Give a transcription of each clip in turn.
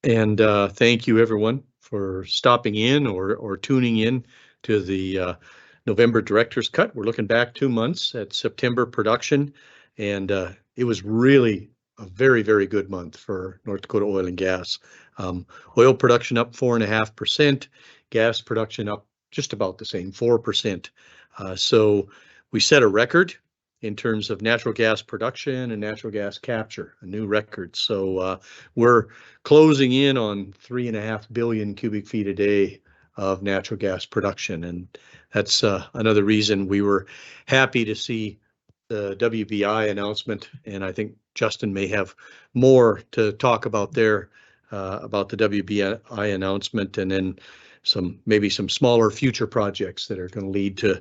And thank you everyone for stopping in or tuning in to the November Director's Cut. We're looking back 2 months at September production, and it was really a very, very good month for North Dakota oil and gas. Oil production up 4.5%, gas production up just about the same, 4%. So we set a record in terms of natural gas production and natural gas capture, a new record. So we're closing in on 3.5 billion cubic feet a day of natural gas production. And that's another reason we were happy to see the WBI announcement. And I think Justin may have more to talk about there, about the WBI announcement, and then maybe some smaller future projects that are going to lead to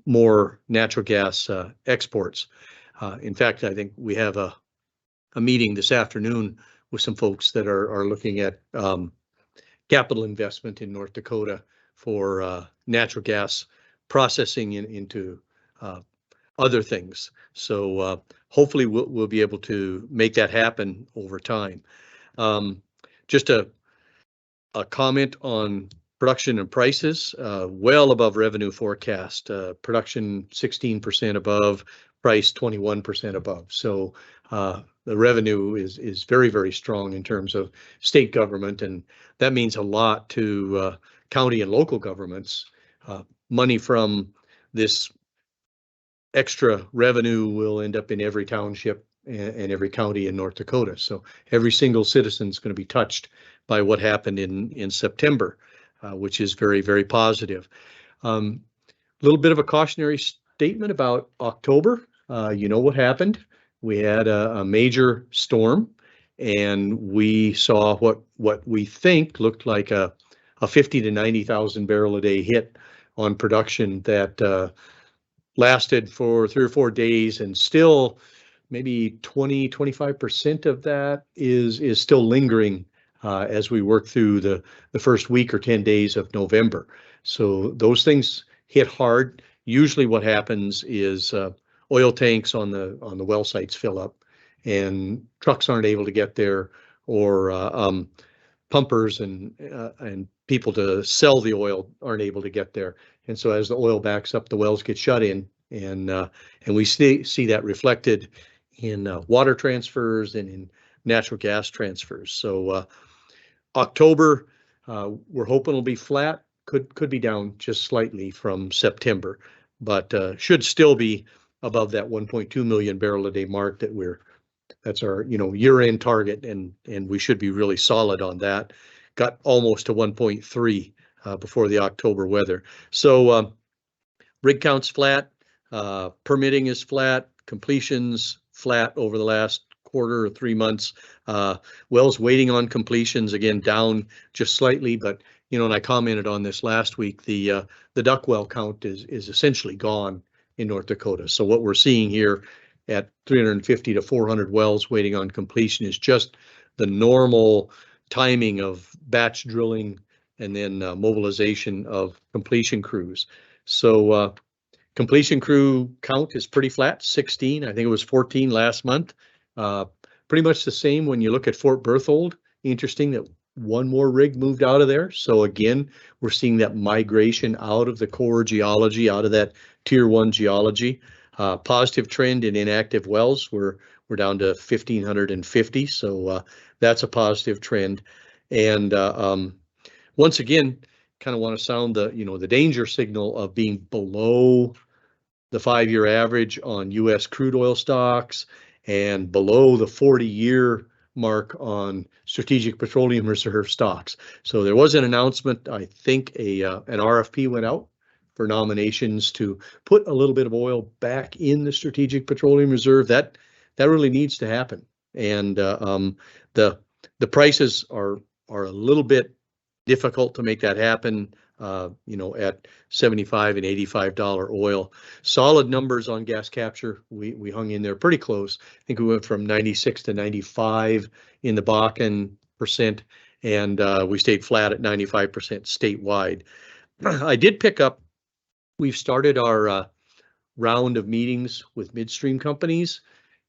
more natural gas exports. In fact, I think we have a meeting this afternoon with some folks that are looking at capital investment in North Dakota for natural gas processing into other things. So hopefully we'll be able to make that happen over time. Just a comment on production and prices, well above revenue forecast. Production 16% above, price 21% above. So the revenue is very, very strong in terms of state government, and that means a lot to county and local governments. Money from this extra revenue will end up in every township and every county in North Dakota. So every single citizen is going to be touched by what happened in September, which is very, very positive. A little bit of a cautionary statement about October. You know what happened. We had a major storm, and we saw what we think looked like a 50 to 90,000 barrel a day hit on production that lasted for 3 or 4 days, and still maybe 25% of that is still lingering as we work through the first week or 10 days of November. So those things hit hard. Usually what happens is oil tanks on the well sites fill up and trucks aren't able to get there, or pumpers and people to sell the oil aren't able to get there. And so as the oil backs up, the wells get shut in, and we see that reflected in water transfers and in natural gas transfers. So October, we're hoping it'll be flat, could be down just slightly from September, but should still be above that 1.2 million barrel a day mark that's our year-end target, and we should be really solid on that. Got almost to 1.3 before the October weather. So rig count's flat, permitting is flat, completions flat over the last quarter or 3 months. Wells waiting on completions, again, down just slightly, but and I commented on this last week, the duck well count is essentially gone in North Dakota. So what we're seeing here at 350 to 400 wells waiting on completion is just the normal timing of batch drilling and then mobilization of completion crews. So completion crew count is pretty flat, 16. I think it was 14 last month. Pretty much the same when you look at Fort Berthold. Interesting that one more rig moved out of there. So again, we're seeing that migration out of the core geology, out of that tier 1 geology. Positive trend in inactive wells. We're down to 1,550. So that's a positive trend. And once again, kind of want to sound the danger signal of being below the 5-year average on U.S. crude oil stocks and below the 40-year mark on strategic petroleum reserve stocks. So there was an announcement. I think an RFP went out for nominations to put a little bit of oil back in the strategic petroleum reserve. That really needs to happen. And the prices are a little bit difficult to make that happen. At $75 and $85 oil. Solid numbers on gas capture. We hung in there pretty close. I think we went from 96 to 95 in the Bakken percent, and we stayed flat at 95% statewide. I did pick up, we've started our round of meetings with midstream companies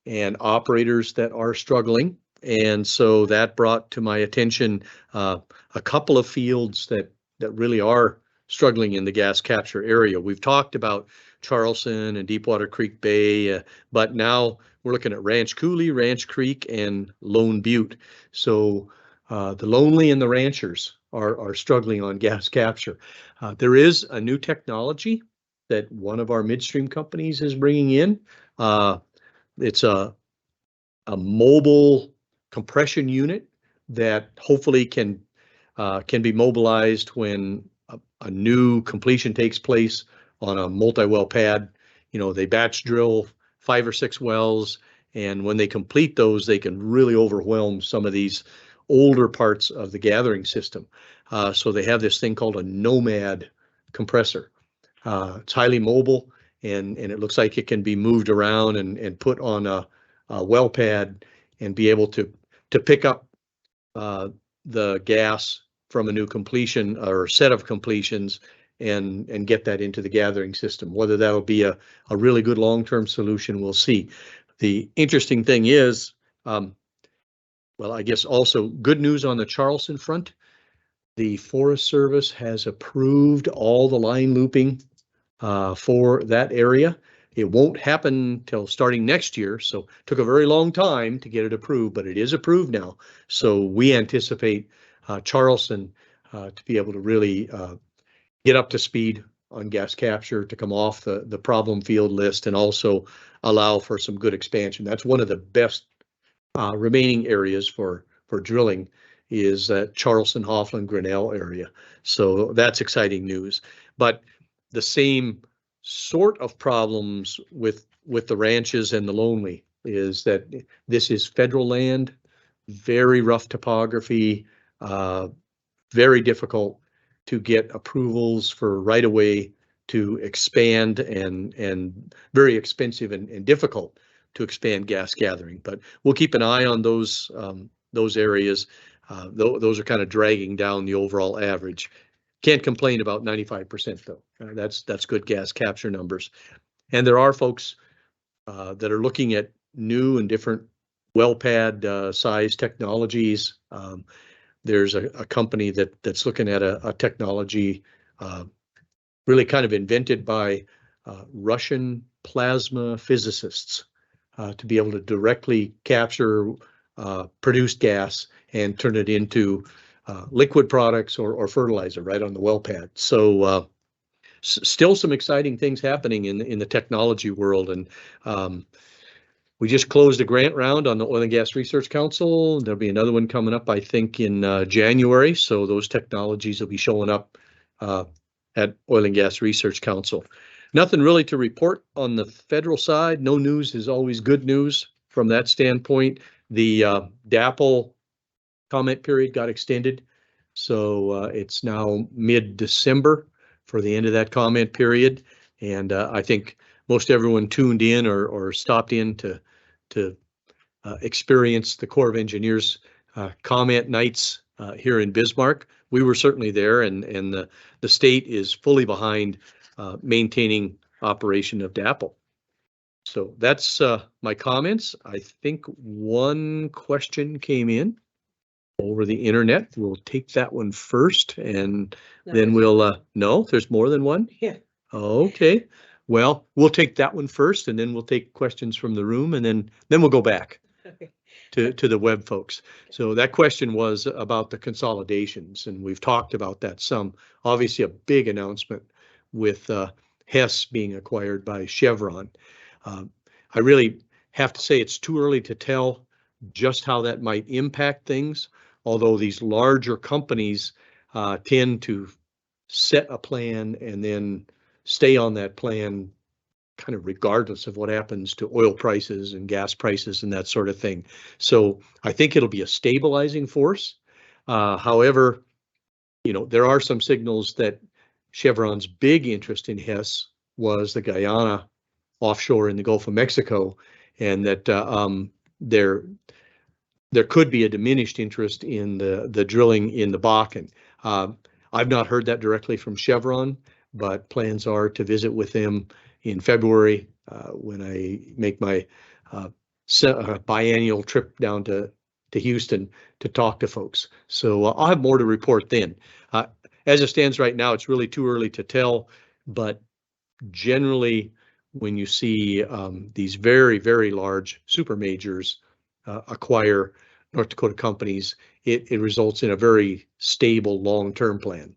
and operators that are struggling. And so that brought to my attention a couple of fields that really are struggling in the gas capture area. We've talked about Charleston and Deepwater Creek Bay, but now we're looking at Ranch Coulee, Ranch Creek, and Lone Butte. So the lonely and the ranchers are struggling on gas capture. There is a new technology that one of our midstream companies is bringing in. It's a mobile compression unit that hopefully can be mobilized when a new completion takes place on a multi-well pad. You know, they batch drill 5 or 6 wells, and when they complete those, they can really overwhelm some of these older parts of the gathering system. So they have this thing called a Nomad compressor. It's highly mobile, and it looks like it can be moved around and put on a well pad and be able to pick up the gas from a new completion or set of completions and get that into the gathering system. Whether that'll be a really good long-term solution, we'll see. The interesting thing is, well, I guess also good news on the Charleston front. The Forest Service has approved all the line looping for that area. It won't happen till starting next year, so it took a very long time to get it approved, but it is approved now. So we anticipate Charleston to be able to really get up to speed on gas capture, to come off the problem field list, and also allow for some good expansion. That's one of the best remaining areas for drilling, is that Charleston, Hoffland, Grinnell area. So that's exciting news. But the same sort of problems with the ranches and the lonely is that this is federal land, very rough topography, very difficult to get approvals for right of way to expand, and very expensive and difficult to expand gas gathering. But we'll keep an eye on those areas. Those are kind of dragging down the overall average. Can't complain about 95% though. That's good gas capture numbers. And there are folks that are looking at new and different well pad size technologies. There's a company that's looking at a technology really kind of invented by Russian plasma physicists to be able to directly capture produced gas and turn it into liquid products or fertilizer right on the well pad. So still some exciting things happening in the technology world. And we just closed a grant round on the Oil and Gas Research Council. There'll be another one coming up, I think, in January. So those technologies will be showing up at Oil and Gas Research Council. Nothing really to report on the federal side. No news is always good news from that standpoint. The DAPL comment period got extended, so it's now mid-December for the end of that comment period. And I think most everyone tuned in or stopped in to experience the Corps of Engineers comment nights here in Bismarck. We were certainly there, and the state is fully behind maintaining operation of DAPL. So that's my comments. I think one question came in over the internet. We'll take that one first, and then we'll, no, there's more than one? Yeah. Okay. Well, we'll take that one first, and then we'll take questions from the room, and then we'll go back to the web folks. So that question was about the consolidations, and we've talked about that some. Obviously a big announcement with Hess being acquired by Chevron. I really have to say it's too early to tell just how that might impact things, although these larger companies tend to set a plan and then stay on that plan kind of regardless of what happens to oil prices and gas prices and that sort of thing. So I think it'll be a stabilizing force. However, you know, there are some signals that Chevron's big interest in Hess was the Guyana offshore in the Gulf of Mexico, and that there could be a diminished interest in the drilling in the Bakken. I've not heard that directly from Chevron, but plans are to visit with them in February when I make my biannual trip down to to Houston to talk to folks. So I'll have more to report then. As it stands right now, it's really too early to tell, but generally, when you see these very, very large super majors acquire North Dakota companies, it results in a very stable long-term plan.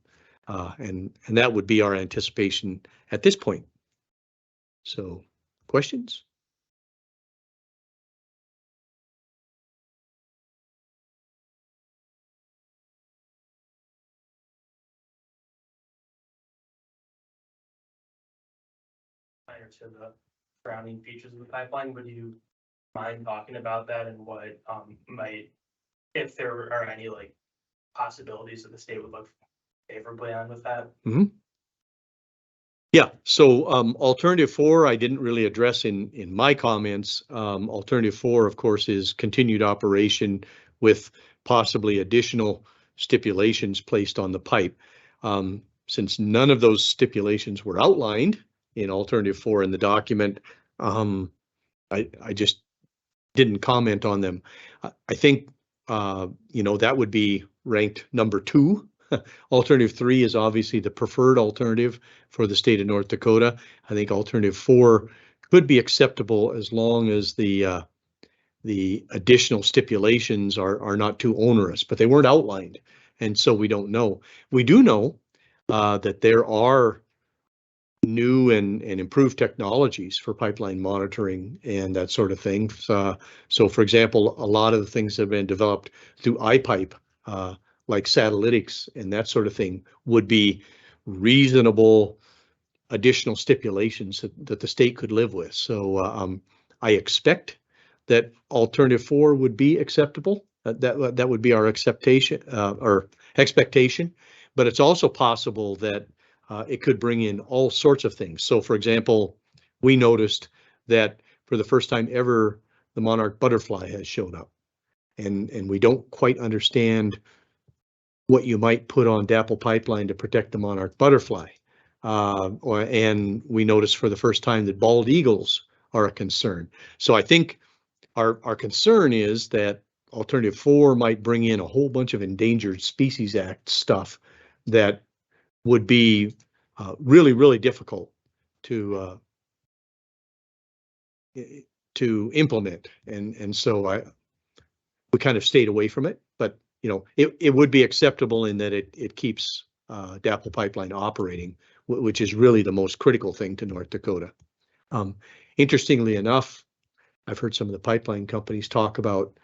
And that would be our anticipation at this point. So, questions? To the surrounding features of the pipeline, would you mind talking about that and what might, if there are any like possibilities that the state would look favorably on with that? Mm-hmm. Yeah, so alternative 4, I didn't really address in my comments. Alternative 4, of course, is continued operation with possibly additional stipulations placed on the pipe. Since none of those stipulations were outlined in alternative 4 in the document, I just didn't comment on them. I think, that would be ranked number 2. Alternative 3 is obviously the preferred alternative for the state of North Dakota. I think alternative 4 could be acceptable as long as the additional stipulations are not too onerous, but they weren't outlined, and so we don't know. We do know that there are new and improved technologies for pipeline monitoring and that sort of thing. So for example, a lot of the things that have been developed through iPipe, like satellites and that sort of thing, would be reasonable additional stipulations that the state could live with. So I expect that alternative 4 would be acceptable. That would be our expectation, but it's also possible that it could bring in all sorts of things. So for example, we noticed that for the first time ever, the monarch butterfly has shown up, and we don't quite understand what you might put on DAPL pipeline to protect the monarch butterfly. And we noticed for the first time that bald eagles are a concern. So I think our concern is that alternative 4 might bring in a whole bunch of Endangered Species Act stuff that would be really, really difficult to implement, and so we kind of stayed away from it. But it would be acceptable in that it keeps DAPL pipeline operating, which is really the most critical thing to North Dakota. Interestingly enough, I've heard some of the pipeline companies talk about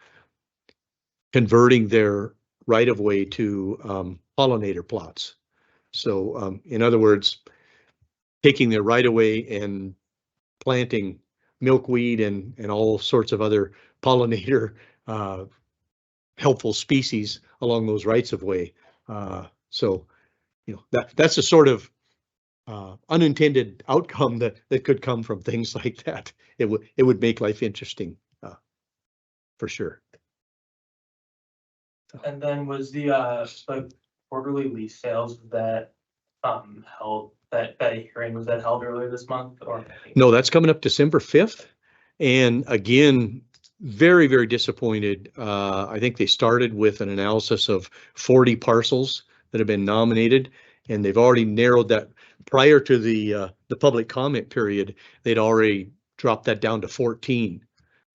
converting their right-of-way to pollinator plots. So in other words, taking their right-of-way and planting milkweed and all sorts of other pollinator helpful species along those rights-of-way. So that's a sort of unintended outcome that could come from things like that. It would make life interesting, for sure. And then was the quarterly lease sales that held, that hearing, was that held earlier this month, or? No, that's coming up December 5th. And again, very, very disappointed. I think they started with an analysis of 40 parcels that have been nominated, and they've already narrowed that. Prior to the public comment period, they'd already dropped that down to 14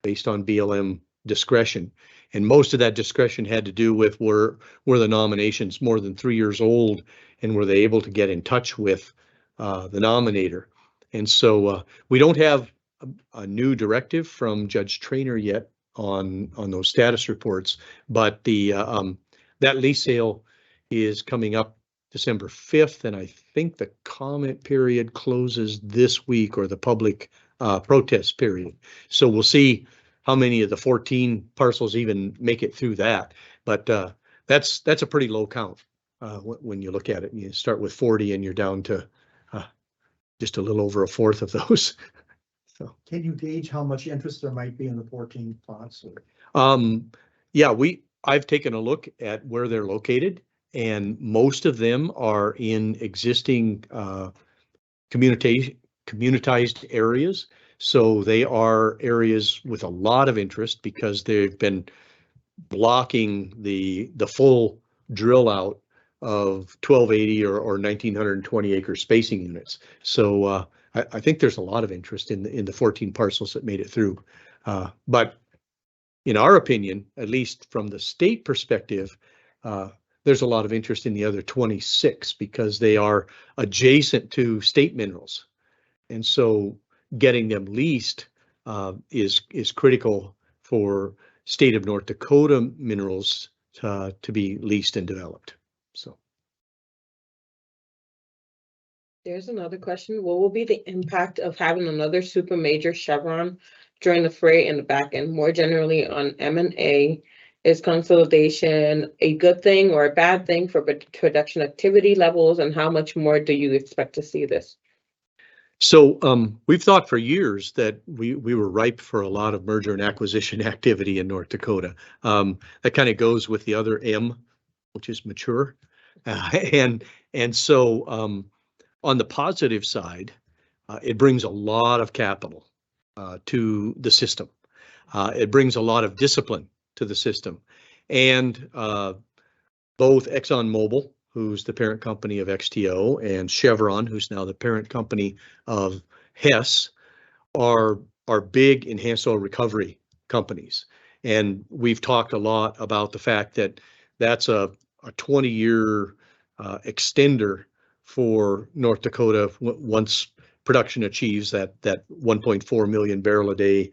based on BLM discretion. And most of that discretion had to do with were the nominations more than 3 years old, and were they able to get in touch with the nominator. And so we don't have a new directive from Judge Traynor yet on those status reports, but the that lease sale is coming up December 5th, and I think the comment period closes this week, or the public protest period. So we'll see how many of the 14 parcels even make it through that. But that's a pretty low count when you look at it. And you start with 40 and you're down to just a little over a fourth of those. So can you gauge how much interest there might be in the 14 plots? Yeah, I've taken a look at where they're located, and most of them are in existing communitized areas. So they are areas with a lot of interest because they've been blocking the full drill out of 1280 or 1920 acre spacing units. So I think there's a lot of interest in the 14 parcels that made it through. But in our opinion, at least from the state perspective, there's a lot of interest in the other 26 because they are adjacent to state minerals. And so getting them leased is critical for state of North Dakota minerals to be leased and developed. So There's another question. What will be the impact of having another super major Chevron join the fray in the back end? More generally on M&A, is consolidation a good thing or a bad thing for production activity levels? And how much more do you expect to see this? So we've thought for years that we were ripe for a lot of merger and acquisition activity in North Dakota. That kind of goes with the other M, which is mature. And so on the positive side, it brings a lot of capital to the system. It brings a lot of discipline to the system. And both ExxonMobil, who's the parent company of XTO, and Chevron, who's now the parent company of Hess, are big enhanced oil recovery companies. And we've talked a lot about the fact that that's a 20-year extender for North Dakota once production achieves that 1.4 million barrel a day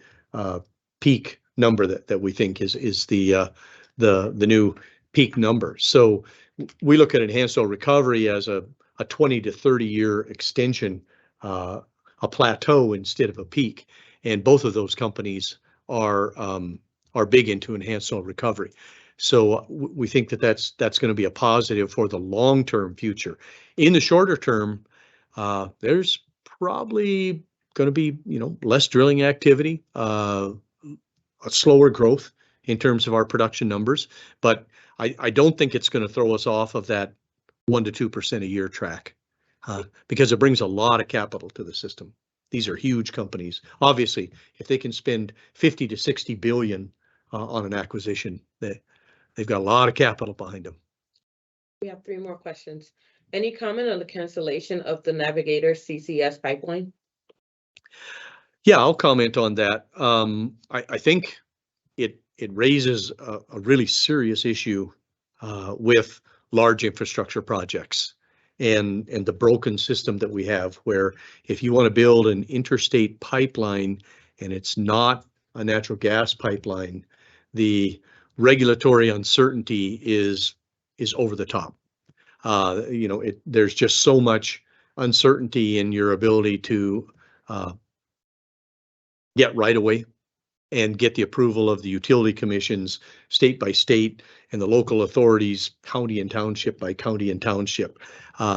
peak number that we think is the new peak number. So we look at enhanced oil recovery as a 20 to 30 year extension, a plateau instead of a peak. And both of those companies are big into enhanced oil recovery. So we think that that's going to be a positive for the long-term future. In the shorter term, there's probably going to be less drilling activity, a slower growth in terms of our production numbers, but I don't think it's going to throw us off of that 1 to 2% a year track because it brings a lot of capital to the system. These are huge companies. Obviously, if they can spend 50 to 60 billion on an acquisition, they've got a lot of capital behind them. We have 3 more questions. Any comment on the cancellation of the Navigator CCS pipeline? Yeah, I'll comment on that. I think it raises a really serious issue with large infrastructure projects and the broken system that we have, where if you want to build an interstate pipeline and it's not a natural gas pipeline, the regulatory uncertainty is over the top. There's just so much uncertainty in your ability to get right away and get the approval of the utility commissions, state by state, and the local authorities, county and township by county and township.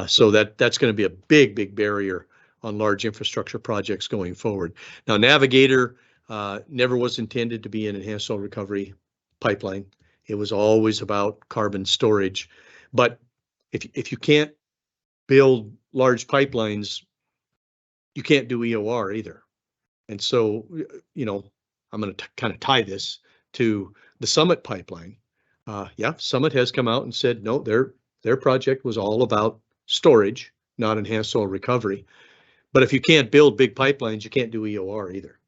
So that's going to be a big barrier on large infrastructure projects going forward. Now, Navigator never was intended to be an enhanced oil recovery pipeline. It was always about carbon storage. But if you can't build large pipelines, you can't do EOR either. And so, I'm going to kind of tie this to the Summit pipeline. Summit has come out and said, no, their project was all about storage, not enhanced oil recovery. But if you can't build big pipelines, you can't do EOR either.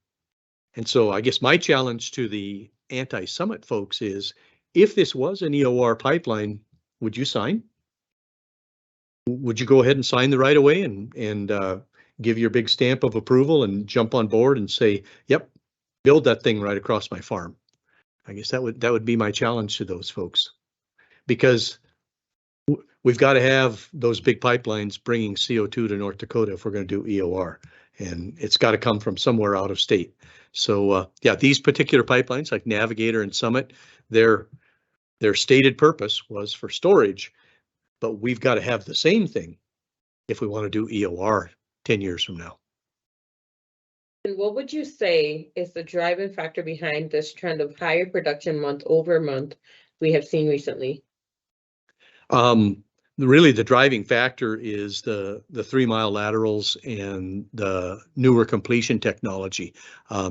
And so I guess my challenge to the anti-Summit folks is, if this was an EOR pipeline, would you sign? Would you go ahead and sign the right of way and give your big stamp of approval and jump on board and say, yep, build that thing right across my farm? I guess that would be my challenge to those folks, because we've got to have those big pipelines bringing CO2 to North Dakota if we're going to do EOR, and it's got to come from somewhere out of state. So these particular pipelines like Navigator and Summit, their stated purpose was for storage, but we've got to have the same thing if we want to do EOR 10 years from now. And what would you say is the driving factor behind this trend of higher production month over month we have seen recently? Really, the driving factor is the 3-mile laterals and the newer completion technology.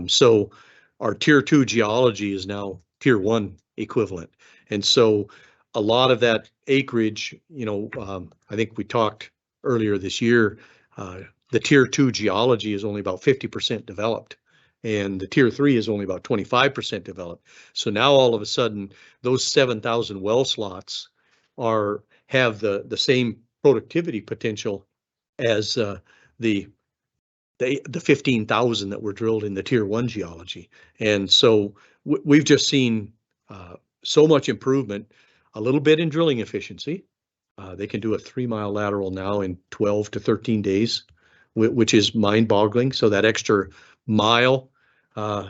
So our tier 2 geology is now tier 1 equivalent. And so a lot of that acreage, I think we talked earlier this year, the tier 2 geology is only about 50% developed, and the tier 3 is only about 25% developed. So now all of a sudden, those 7,000 well slots have the same productivity potential as the 15,000 that were drilled in the tier 1 geology. And so we've just seen so much improvement, a little bit in drilling efficiency. They can do a 3-mile lateral now in 12 to 13 days, which is mind-boggling. So that extra mile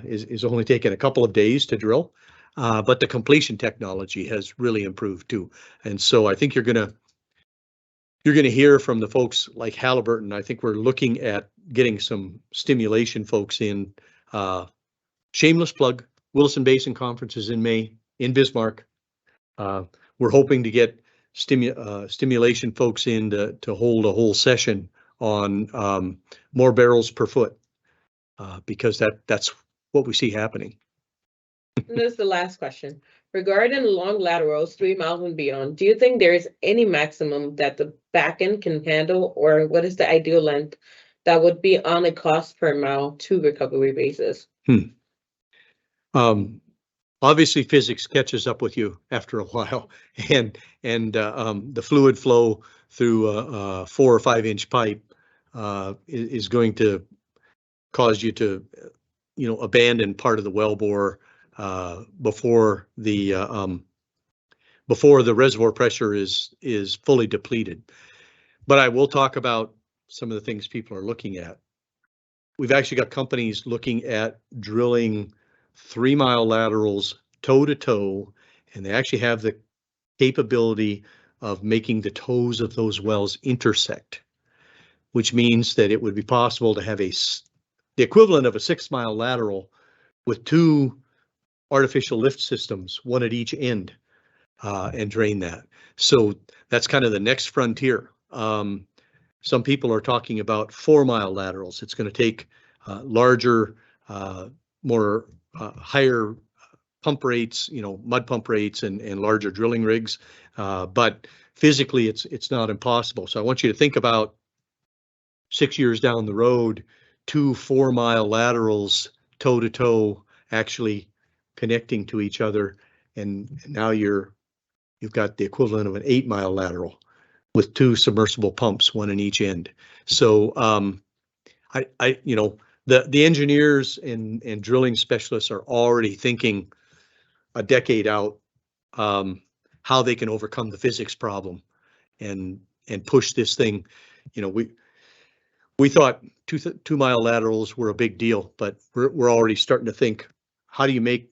is only taking a couple of days to drill. But the completion technology has really improved too. And so I think you're gonna hear from the folks like Halliburton. I think we're looking at getting some stimulation folks in. Shameless plug, Wilson Basin Conference is in May in Bismarck. We're hoping to get stimulation folks in to hold a whole session on more barrels per foot, because that's what we see happening. And this is the last question. Regarding long laterals, 3 miles and beyond, do you think there is any maximum that the back end can handle, or what is the ideal length that would be on a cost per mile to recovery basis? Obviously, physics catches up with you after a while, and the fluid flow through a 4 or 5 inch pipe is going to cause you to, abandon part of the wellbore before the reservoir pressure is fully depleted. But I will talk about some of the things people are looking at. We've actually got companies looking at drilling 3-mile laterals toe to toe, and they actually have the capability of making the toes of those wells intersect, which means that it would be possible to have the equivalent of a 6-mile lateral with 2 artificial lift systems, one at each end, and drain that. So that's kind of the next frontier. Some people are talking about 4-mile laterals. It's going to take larger, more higher pump rates, mud pump rates, and larger drilling rigs. But physically, it's not impossible. So I want you to think about 6 years down the road, 2 4-mile laterals toe to toe, actually connecting to each other, and now you've got the equivalent of an 8-mile lateral with 2 submersible pumps, one in each end. So the engineers and drilling specialists are already thinking a decade out how they can overcome the physics problem and push this thing. We thought 2-mile laterals were a big deal, but we're already starting to think, how do you make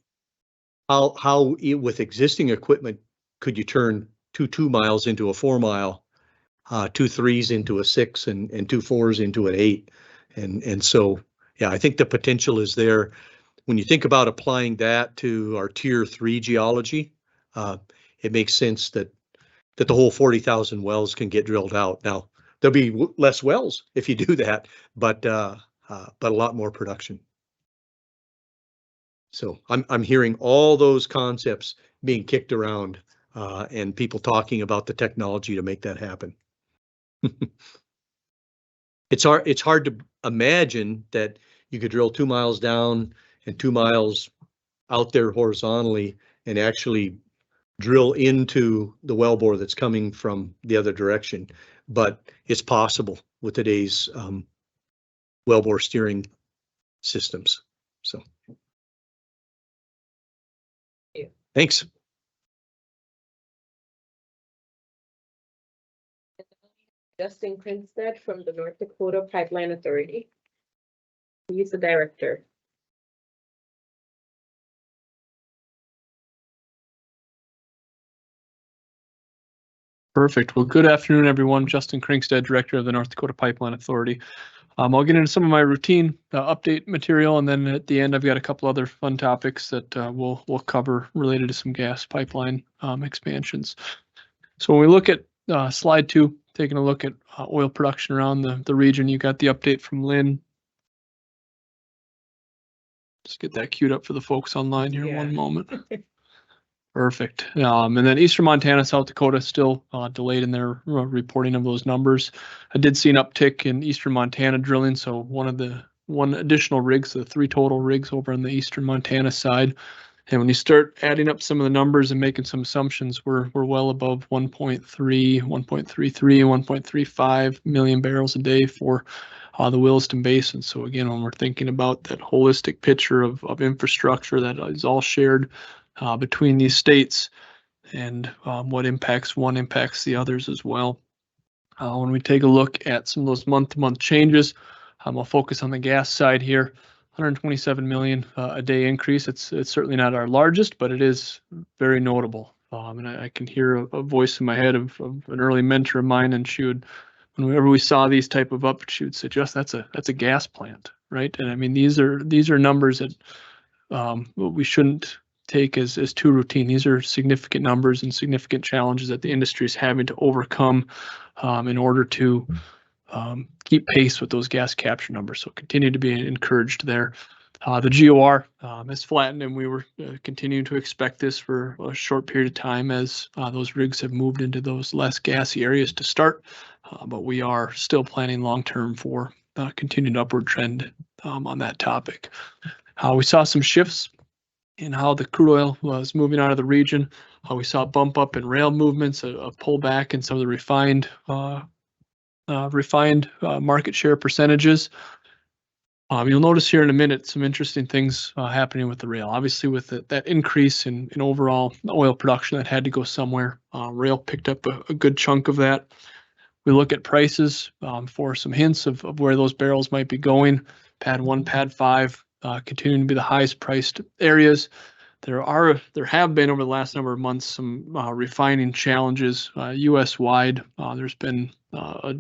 how with existing equipment could you turn 2 2-miles into a 4-mile, 2 3s into a 6, and 2 4s into an 8, and so yeah, I think the potential is there. When you think about applying that to our tier 3 geology, it makes sense that the whole 40,000 wells can get drilled out. Now there'll be less wells if you do that, but a lot more production. So I'm hearing all those concepts being kicked around, and people talking about the technology to make that happen. It's hard to imagine that you could drill 2 miles down and 2 miles out there horizontally and actually drill into the wellbore that's coming from the other direction. But it's possible with today's wellbore steering systems. So. Yeah. Thanks. Justin Kringstad from the North Dakota Pipeline Authority. He's the director. Perfect. Well, good afternoon, everyone. Justin Kringstad, Director of the North Dakota Pipeline Authority. I'll get into some of my routine update material, and then at the end, I've got a couple other fun topics that we'll cover related to some gas pipeline expansions. So when we look at slide 2, taking a look at oil production around the region, you got the update from Lynn. Just get that queued up for the folks online here. Yeah. One moment. Perfect. And then Eastern Montana, South Dakota still delayed in their reporting of those numbers. I did see an uptick in Eastern Montana drilling, so one additional rig, so 3 total rigs over on the Eastern Montana side. And when you start adding up some of the numbers and making some assumptions, we're well above 1.3, 1.33, 1.35 million barrels a day for the Williston Basin. So again, when we're thinking about that holistic picture of infrastructure that is all shared between these states, and what impacts one impacts the others as well. When we take a look at some of those month-to-month changes, I'll focus on the gas side here. 127 million a day increase. It's certainly not our largest, but it is very notable. And I can hear a voice in my head of an early mentor of mine, and she would, whenever we saw these type of up, she would suggest that's a gas plant, right? And I mean, these are numbers that we shouldn't take as too routine. These are significant numbers and significant challenges that the industry is having to overcome in order to keep pace with those gas capture numbers. So continue to be encouraged there. The GOR has flattened, and we were continuing to expect this for a short period of time as those rigs have moved into those less gassy areas to start. But we are still planning long-term for continued upward trend on that topic. We saw some shifts in how the crude oil was moving out of the region. We saw a bump up in rail movements, a pullback in some of the refined market share percentages. You'll notice here in a minute some interesting things happening with the rail. Obviously, with that increase in overall oil production that had to go somewhere, rail picked up a good chunk of that. We look at prices for some hints of where those barrels might be going. Pad 1, Pad 5 continuing to be the highest priced areas. There have been over the last number of months some refining challenges U.S. wide. There's been a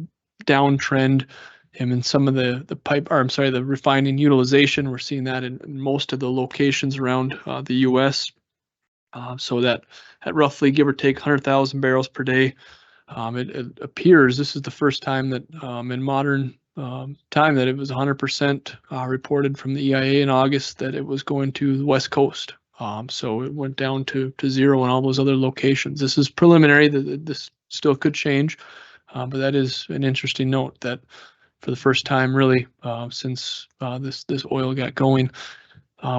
downtrend in some of the refining utilization. We're seeing that in most of the locations around the U.S. So that at roughly give or take 100,000 barrels per day. It appears this is the first time that in modern time that it was 100% reported from the EIA in August that it was going to the West Coast. So it went down to zero in all those other locations. This is preliminary. This still could change, but that is an interesting note that for the first time really since this oil got going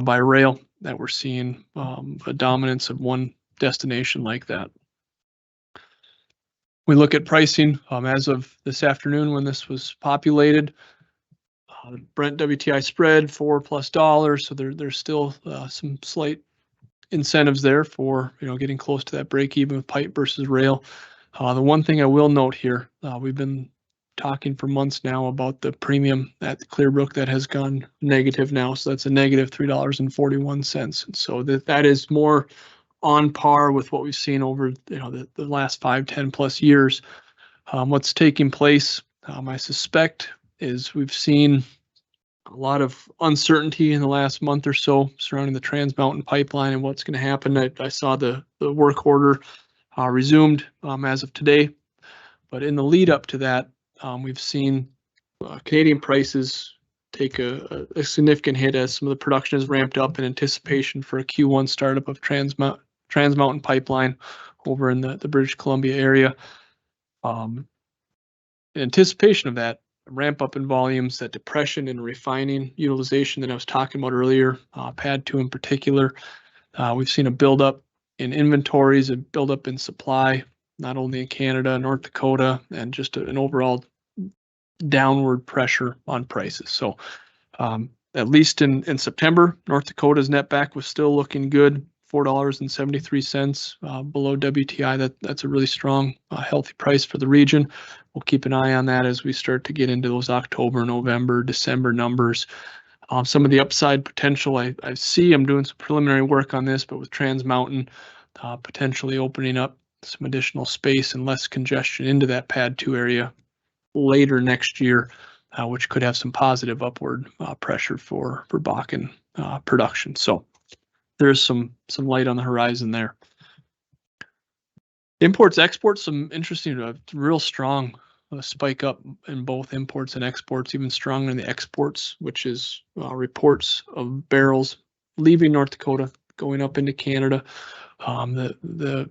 by rail, that we're seeing a dominance of one destination like that. We look at pricing as of this afternoon when this was populated. Brent WTI spread $4+, so there's still some slight incentives there for getting close to that break even with pipe versus rail. The one thing I will note here, we've been talking for months now about the premium at the Clearbrook that has gone negative now, so that's a negative $3.41, and so that is more on par with what we've seen over the last 5-10 plus years. What's taking place, I suspect, is we've seen a lot of uncertainty in the last month or so surrounding the Trans Mountain pipeline and what's going to happen. I saw the work order resumed as of today, but in the lead up to that, we've seen Canadian prices take a significant hit as some of the production is ramped up in anticipation for a Q1 startup of Trans Mountain pipeline over in the British Columbia area. In anticipation of that ramp up in volumes, that depression in refining utilization that I was talking about earlier, Pad 2 in particular, we've seen a buildup in inventories, a buildup in supply, not only in Canada, North Dakota, and just an overall downward pressure on prices. So at least in September, North Dakota's netback was still looking good, $4.73 below WTI. That's a really strong, healthy price for the region. We'll keep an eye on that as we start to get into those October, November, December numbers. Some of the upside potential I see, I'm doing some preliminary work on this, but with Trans Mountain potentially opening up some additional space and less congestion into that Pad 2 area later next year, which could have some positive upward pressure for Bakken production. So there's some light on the horizon there. Imports, exports, some interesting, real strong spike up in both imports and exports, even stronger in the exports, which is reports of barrels leaving North Dakota, going up into Canada. The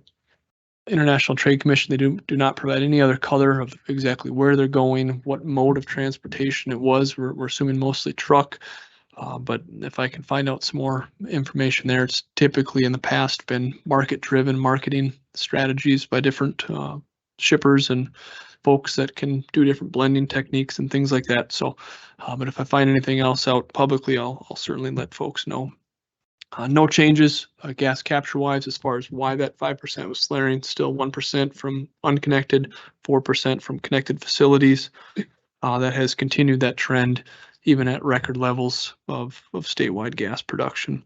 International Trade Commission, they do not provide any other color of exactly where they're going, what mode of transportation it was. We're assuming mostly truck. But if I can find out some more information there, it's typically in the past been market-driven marketing strategies by different shippers and folks that can do different blending techniques and things like that. So, but if I find anything else out publicly, I'll certainly let folks know. No changes gas capture wise as far as why that 5% was flaring, still 1% from unconnected, 4% from connected facilities. That has continued that trend even at record levels of statewide gas production.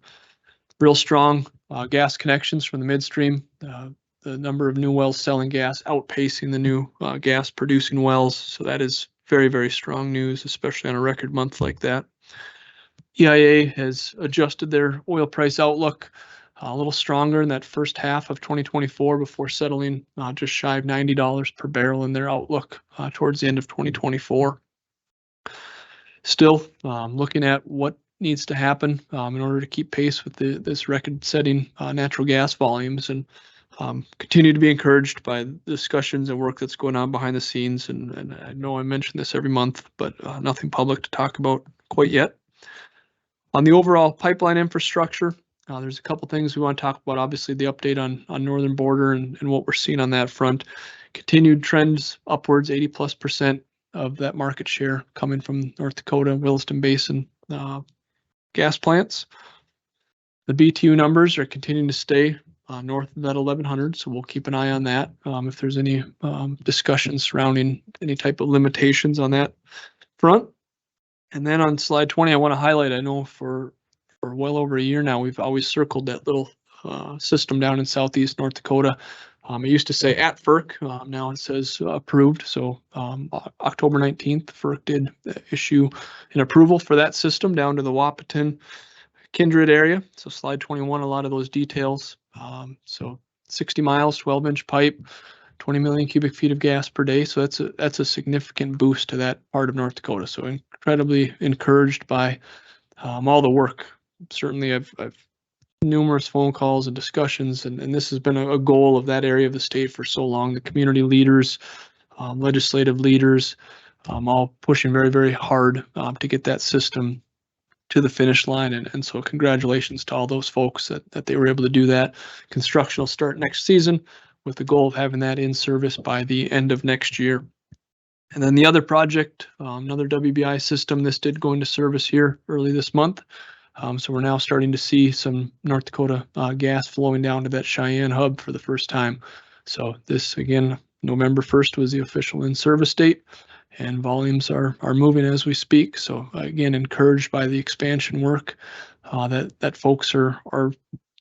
Real strong gas connections from the midstream. The number of new wells selling gas outpacing the new gas producing wells. So that is very, very strong news, especially on a record month like that. EIA has adjusted their oil price outlook a little stronger in that first half of 2024 before settling just shy of $90 per barrel in their outlook towards the end of 2024. Still looking at what needs to happen in order to keep pace with this record-setting natural gas volumes, and continue to be encouraged by the discussions and work that's going on behind the scenes. And I know I mention this every month, but nothing public to talk about quite yet. On the overall pipeline infrastructure, there's a couple things we want to talk about. Obviously, the update on Northern Border and what we're seeing on that front. Continued trends upwards, 80+% of that market share coming from North Dakota, Williston Basin gas plants. The BTU numbers are continuing to stay north of that 1100, so we'll keep an eye on that. If there's any discussion surrounding any type of limitations on that front. And then on slide 20, I want to highlight, I know for well over a year now, we've always circled that little system down in southeast North Dakota. It used to say at FERC, now it says approved. So October 19th, FERC did issue an approval for that system down to the Wahpeton Kindred area. So slide 21, a lot of those details. So 60 miles, 12-inch pipe, 20 million cubic feet of gas per day. So that's a significant boost to that part of North Dakota. So incredibly encouraged by all the work. Certainly I've numerous phone calls and discussions, and this has been a goal of that area of the state for so long. The community leaders, legislative leaders, all pushing very, very hard to get that system to the finish line. And so congratulations to all those folks that they were able to do that. Construction will start next season with the goal of having that in service by the end of next year. And then the other project, another WBI system, this did go into service here early this month. So we're now starting to see some North Dakota gas flowing down to that Cheyenne hub for the first time. So this, again, November 1st was the official in-service date, and volumes are moving as we speak. So again, encouraged by the expansion work that folks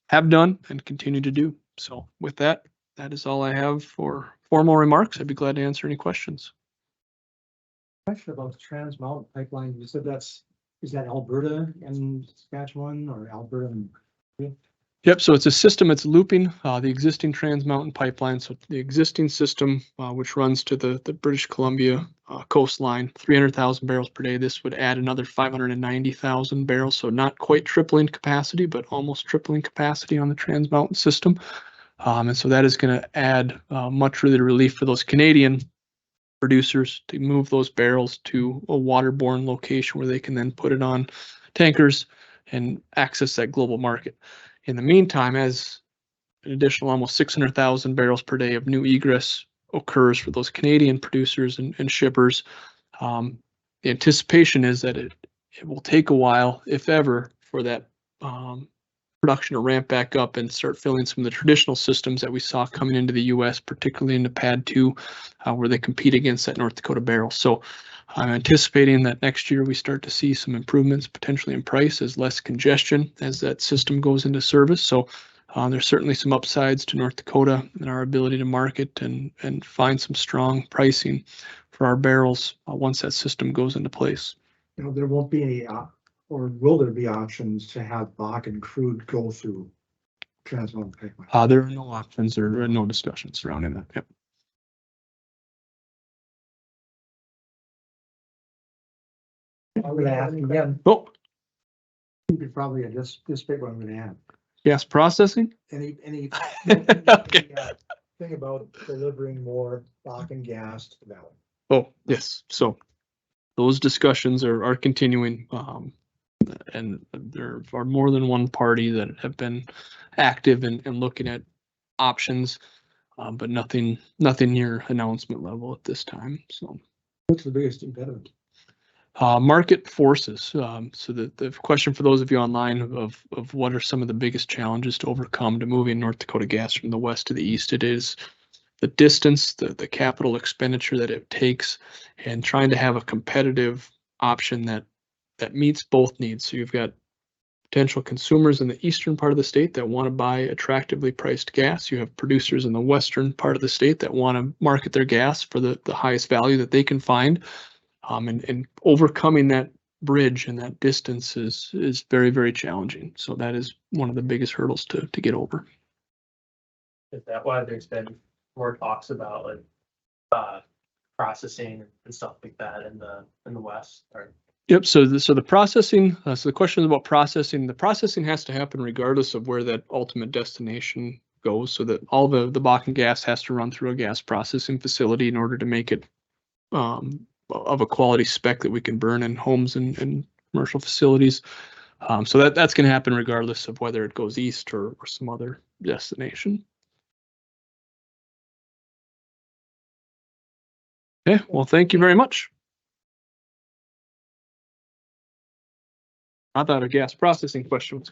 have done and continue to do. So with that, that is all I have for formal remarks. I'd be glad to answer any questions. Question about the Trans Mountain Pipeline. You said is that Alberta and Saskatchewan or Alberta and? Yep, so it's a system that's looping the existing Trans Mountain Pipeline. So the existing system, which runs to the British Columbia coastline, 300,000 barrels per day. This would add another 590,000 barrels. So not quite tripling capacity, but almost tripling capacity on the Trans Mountain system. And so that is going to add much really relief for those Canadian producers to move those barrels to a waterborne location where they can then put it on tankers and access that global market. In the meantime, as an additional almost 600,000 barrels per day of new egress occurs for those Canadian producers and shippers, the anticipation is that it will take a while, if ever, for that production to ramp back up and start filling some of the traditional systems that we saw coming into the U.S., particularly into PADD 2, where they compete against that North Dakota barrel. So I'm anticipating that next year we start to see some improvements potentially in price as less congestion as that system goes into service. So there's certainly some upsides to North Dakota and our ability to market and find some strong pricing for our barrels once that system goes into place. You know, there won't be any, or will there be options to have Bakken crude go through Trans Mountain Pipeline? There are no options or no discussions surrounding that. Yep. I'm gonna ask again. Oh, You could probably, this big one I'm gonna add. Gas processing? Any, Okay. thing about delivering more Bakken gas to the valley? Oh, yes. So those discussions are continuing. And there are more than one party that have been active in looking at options, but nothing near announcement level at this time. So. What's the biggest impediment? Market forces. So the question for those of you online of what are some of the biggest challenges to overcome to moving North Dakota gas from the west to the east, it is the distance, the capital expenditure that it takes, and trying to have a competitive option that meets both needs. So you've got potential consumers in the eastern part of the state that want to buy attractively priced gas. You have producers in the western part of the state that want to market their gas for the highest value that they can find. And overcoming that bridge and that distance is very, very challenging. So that is one of the biggest hurdles to get over. Is that why there's been more talks about processing and stuff like that in the west? Or Yep. So the processing. So the question is about processing. The processing has to happen regardless of where that ultimate destination goes. So that all the Bakken gas has to run through a gas processing facility in order to make it of a quality spec that we can burn in homes and commercial facilities. So that's going to happen regardless of whether it goes east or some other destination. Okay. Well, thank you very much. I thought a gas processing question was